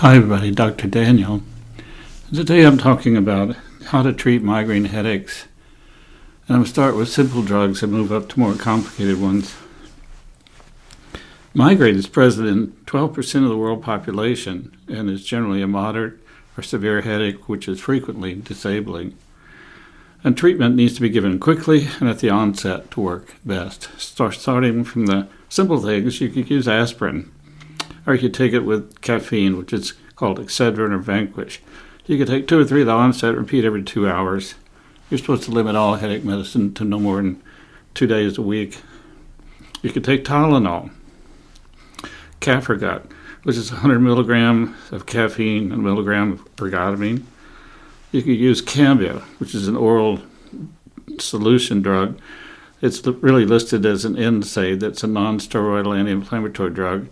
Hi everybody, Dr. Daniel. Today I'm talking about how to treat migraine headaches. And I'm going to start with simple drugs and move up to more complicated ones. Migraine is present in 12% of the world population and is generally a moderate or severe headache, which is frequently disabling. And treatment needs to be given quickly and at the onset to work best. Starting from the simple things, you could use aspirin, or you could take it with caffeine, which is called Excedrin or Vanquish. You could take 2 or 3 at the onset, repeat every 2 hours. You're supposed to limit all headache medicine to no more than 2 days a week. You could take Tylenol, Cafragut, which is 100 milligrams of caffeine and a milligram of ergotamine. You could use Cambia, which is an oral solution drug. It's really listed as an NSAID. That's a non-steroidal anti-inflammatory drug,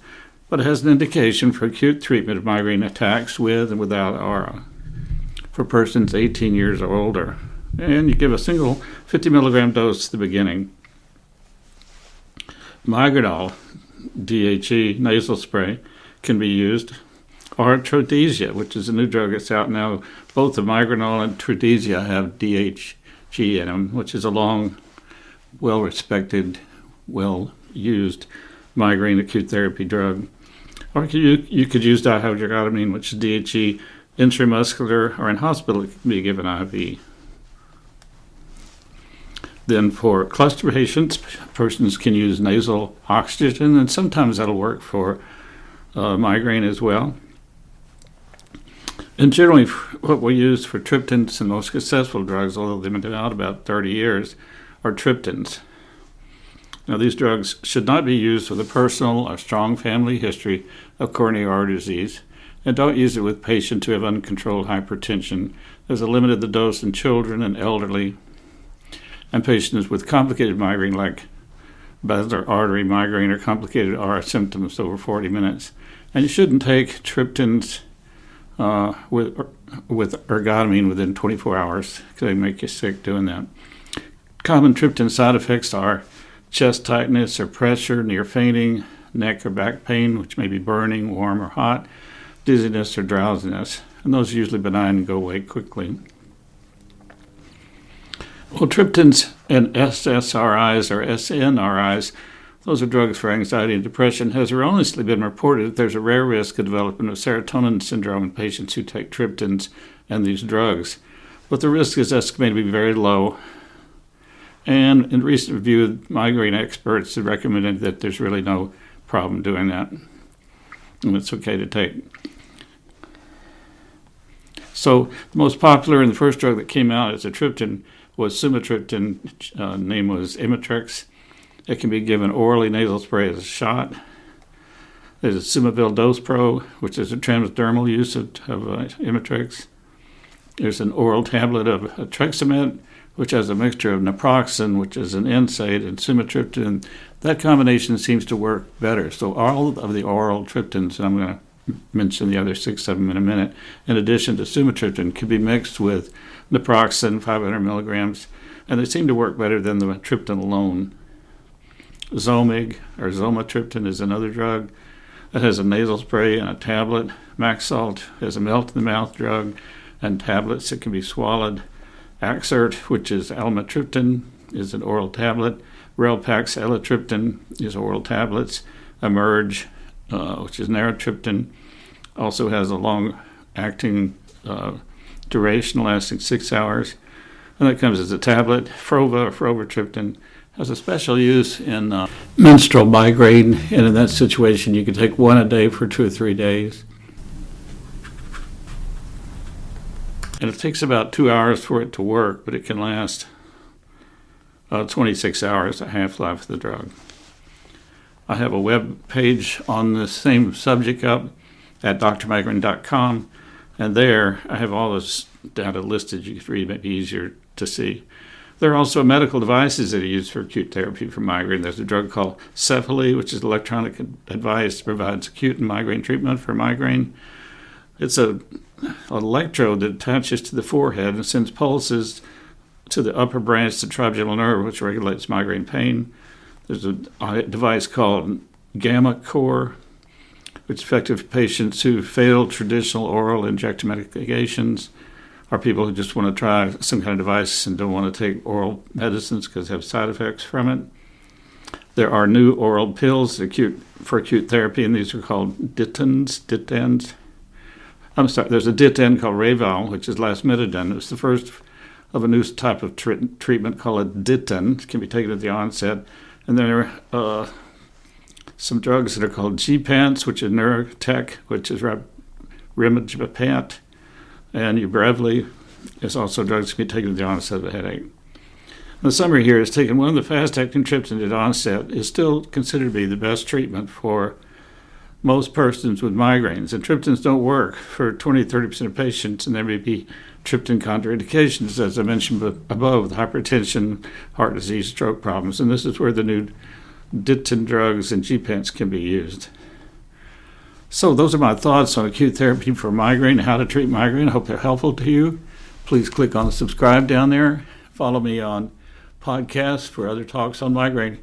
but it has an indication for acute treatment of migraine attacks with and without aura for persons 18 years or older. And you give a single 50 milligram dose at the beginning. Migraine, DHE, nasal spray, can be used, or Trodesia, which is a new drug that's out now. Both the Migraine and Trodesia have DHE in them, which is a long, well-respected, well-used migraine acute therapy drug. Or you could use dihydroergotamine, which is DHE, intramuscular, or in hospital it can be given IV. Then for cluster patients, persons can use nasal oxygen, and sometimes that'll work for migraine as well. And generally, what we use for triptans and most successful drugs, although they've been out about 30 years, are triptans. Now, these drugs should not be used with a personal or strong family history of coronary artery disease, and don't use it with patients who have uncontrolled hypertension. There's a limit of the dose in children and elderly, and patients with complicated migraine like basilar artery migraine or complicated aura symptoms over 40 minutes. And you shouldn't take triptans with ergotamine within 24 hours because they make you sick doing that. Common triptan side effects are chest tightness or pressure, near fainting, neck or back pain, which may be burning, warm or hot, dizziness or drowsiness. And those are usually benign and go away quickly. Well, triptans and SSRIs or SNRIs, those are drugs for anxiety and depression, has erroneously been reported that there's a rare risk of development of serotonin syndrome in patients who take triptans and these drugs. But the risk is estimated to be very low. And in recent review, migraine experts have recommended that there's really no problem doing that, and it's okay to take. So the most popular and the first drug that came out as a triptan was sumatriptan. Name was Imitrex. It can be given orally, nasal spray as a shot. There's a Sumavil Dose Pro, which is a transdermal use of Imitrex. There's an oral tablet of Trexamet, which has a mixture of naproxen, which is an NSAID, and sumatriptan. That combination seems to work better. So all of the oral triptans, and I'm going to mention the other 6-7 in a minute, in addition to sumatriptan, can be mixed with naproxen, 500 milligrams, and they seem to work better than the triptan alone. Zomig, or zomatriptan, is another drug. It has a nasal spray and a tablet. Maxalt has a melt-in-the-mouth drug and tablets that can be swallowed. Axert, which is almatriptan, is an oral tablet. Relpax elatriptan is oral tablets. Emerge, which is naratriptan, also has a long-acting duration lasting 6 hours, and that comes as a tablet. Frova or frovatriptan has a special use in menstrual migraine, and in that situation you can take 1 a day for 2 or 3 days. And it takes about 2 hours for it to work, but it can last 26 hours, a half-life of the drug. I have a web page on the same subject up at drmigraine.com, and there I have all this data listed. You can read, it may be easier to see. There are also medical devices that are used for acute therapy for migraine. There's a drug called Cephaly, which is electronic device that provides acute and migraine treatment for migraine. It's an electrode that attaches to the forehead and sends pulses to the upper branch of the trigeminal nerve, which regulates migraine pain. There's a device called Gamma Core, which is effective for patients who failed traditional oral injector medications, or people who just want to try some kind of device and don't want to take oral medicines because they have side effects from it. There are new oral pills for acute therapy, and these are called ditens. I'm sorry, there's a diten called Rayval, which is lasmiditan. It's the first of a new type of treatment called a diten. It can be taken at the onset. And there are some drugs that are called Gepants, which is Neurotech, which is Rimegepant. And Ubrevely is also drugs that can be taken at the onset of a headache. The summary here is taking one of the fast-acting triptans at onset is still considered to be the best treatment for most persons with migraines. And triptans don't work for 20-30% of patients, and there may be triptan contraindications, as I mentioned above, with hypertension, heart disease, stroke problems. And this is where the new Ditin drugs and Gepants can be used. So those are my thoughts on acute therapy for migraine, how to treat migraine. I hope they're helpful to you. Please click on subscribe down there. Follow me on podcasts for other talks on migraine.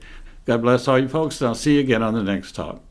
God bless all you folks, and I'll see you again on the next talk.